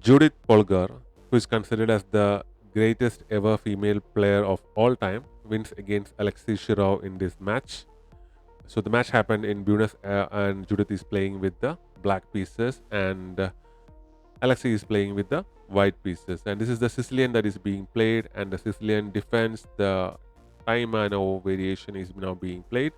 Judit Polgar, who is considered as the greatest ever female player of all time, wins against Alexey Shirov in this match. So the match happened in Buenos Aires, and Judith is playing with the black pieces, and Alexei is playing with the white pieces. And this is the Sicilian that is being played, and the Sicilian defense, the time and variation is now being played.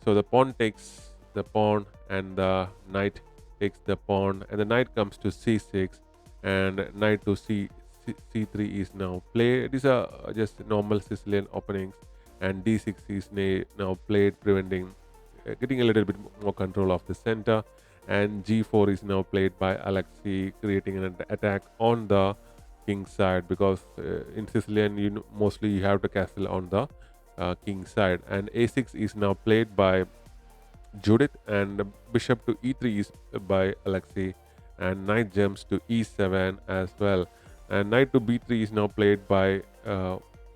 So the pawn takes the pawn, and the knight takes the pawn, and the knight comes to c6, and knight to c3 is now played. These are just normal Sicilian openings, and d6 is now played, preventing getting a little bit more control of the center. And g4 is now played by Alexei, creating an attack on the king side, because in Sicilian mostly you have to castle on the king side. And a6 is now played by Judith, and bishop to e3 is by Alexei, and knight jumps to e7 as well. And knight to b3 is now played by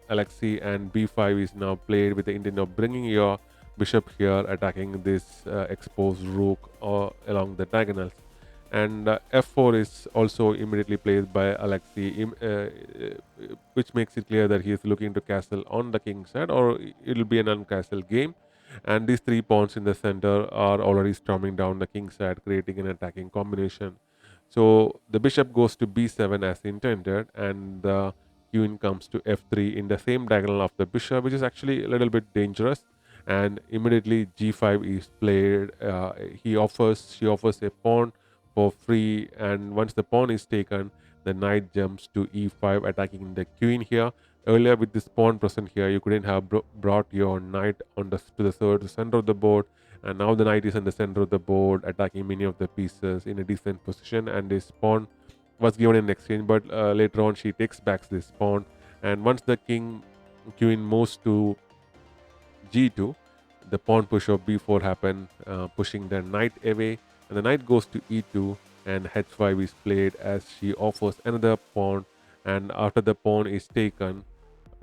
Alexei, and b5 is now played with the intent of bringing your bishop here, attacking this exposed rook or along the diagonals. And f4 is also immediately played by Alexei, which makes it clear that he is looking to castle on the king side, or it will be an uncastle game. And these three pawns in the center are already storming down the king side, creating an attacking combination. So the bishop goes to b7 as intended, and the queen comes to f3 in the same diagonal of the bishop, which is actually a little bit dangerous. And immediately g5 is played. She offers a pawn for free, and once the pawn is taken, the knight jumps to e5, attacking the queen here. Earlier, with this pawn present here, you couldn't have brought your knight to the center of the board, and now the knight is in the center of the board, attacking many of the pieces in a decent position. And this pawn was given in exchange, but later on she takes back this pawn. And once the queen moves to g2, the pawn push of b4 happened, pushing the knight away, and the knight goes to e2, and h5 is played as she offers another pawn. And after the pawn is taken,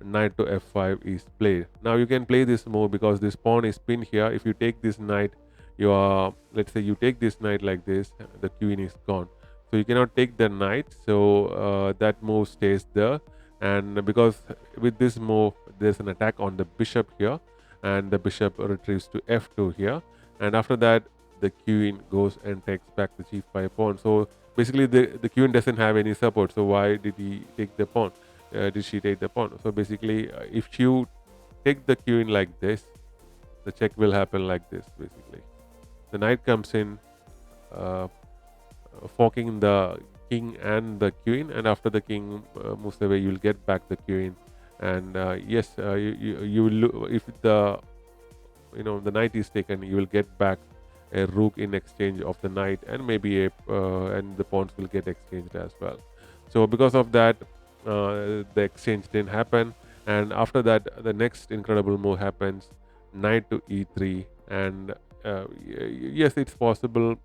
knight to f5 is played. Now you can play this move because this pawn is pinned here. If you take this knight, you are, let's say you take this knight like this, the queen is gone, so you cannot take the knight. So that move stays there. And because with this move there's an attack on the bishop here, and the bishop retrieves to f2 here, and after that the queen goes and takes back the g5 pawn. So basically the queen doesn't have any support, so why did he take the pawn? Did she take the pawn? So basically if you take the queen like this, the check will happen like this. Basically the knight comes in, uh, forking the king and the queen, and after the king moves away, you'll get back the queen. And yes, you will if the the knight is taken, you will get back a rook in exchange of the knight, and maybe and the pawns will get exchanged as well. So because of that, the exchange didn't happen. And after that, the next incredible move happens: knight to e3. And yes, it's possible,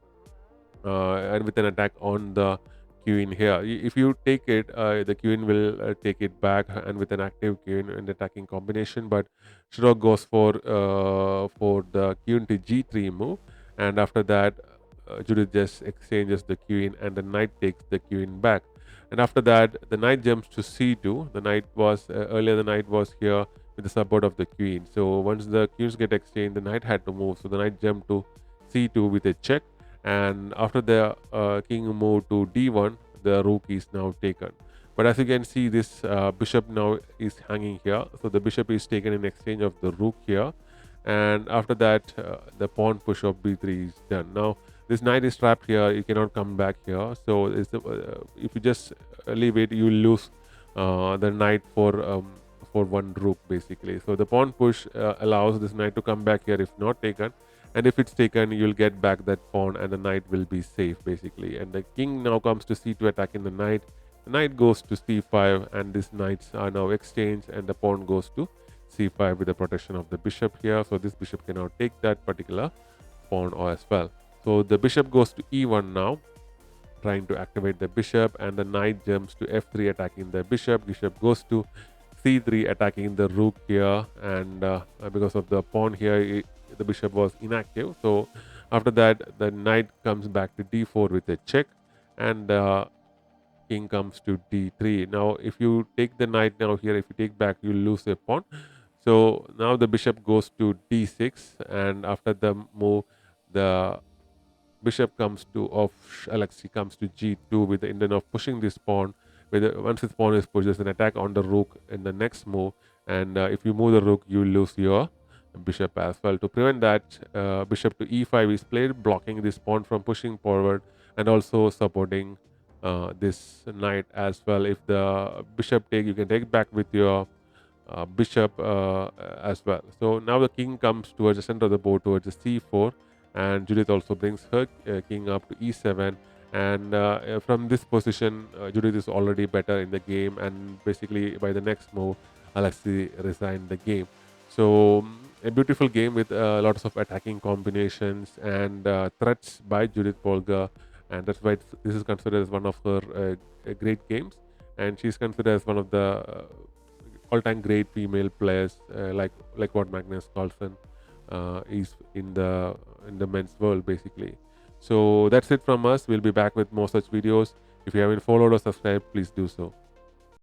and with an attack on the queen here. If you take it, the queen will take it back, and with an active queen and attacking combination. But Shirok goes for the queen to g3 move, and after that, Judith just exchanges the queen, and the knight takes the queen back. And after that, the knight jumps to c2. The knight was earlier the knight was here with the support of the queen. So once the queens get exchanged, the knight had to move. So the knight jumped to c2 with a check. And after the king moved to d1, the rook is now taken. But as you can see, this bishop now is hanging here, so the bishop is taken in exchange of the rook here. And after that, the pawn push of b3 is done. Now this knight is trapped here, you cannot come back here. So if you just leave it, you will lose the knight for one rook basically. So the pawn push allows this knight to come back here if not taken, and if it's taken, you'll get back that pawn, and the knight will be safe basically. And the king now comes to c2, attacking the knight. The knight goes to c5, and these knights are now exchanged, and the pawn goes to c5 with the protection of the bishop here. So this bishop cannot take that particular pawn as well. So the bishop goes to e1 now, trying to activate the bishop, and the knight jumps to f3, attacking the bishop. Bishop goes to c3, attacking the rook here, and because of the pawn here, the bishop was inactive. So after that, the knight comes back to d4 with a check, and king comes to d3. Now, if you take the knight now here, if you take back, you lose a pawn. So now the bishop goes to d6, and after the move, the bishop comes to of Alexei comes to g2 with the intent of pushing this pawn. Once this pawn is pushed, there's an attack on the rook in the next move, and if you move the rook, you lose your bishop as well. To prevent that, bishop to e5 is played, blocking this pawn from pushing forward and also supporting this knight as well. If the bishop take, you can take back with your bishop as well. So now the king comes towards the center of the board, towards the c4, and Judith also brings her king up to e7. And from this position, Judith is already better in the game, and basically by the next move, Alexei resigned the game. So a beautiful game with lots of attacking combinations and threats by Judit Polgar, and that's why this is considered as one of her great games, and she's considered as one of the all-time great female players, like what Magnus Carlsen is in the men's world basically. So that's it from us. We'll be back with more such videos. If you haven't followed or subscribed, please do so.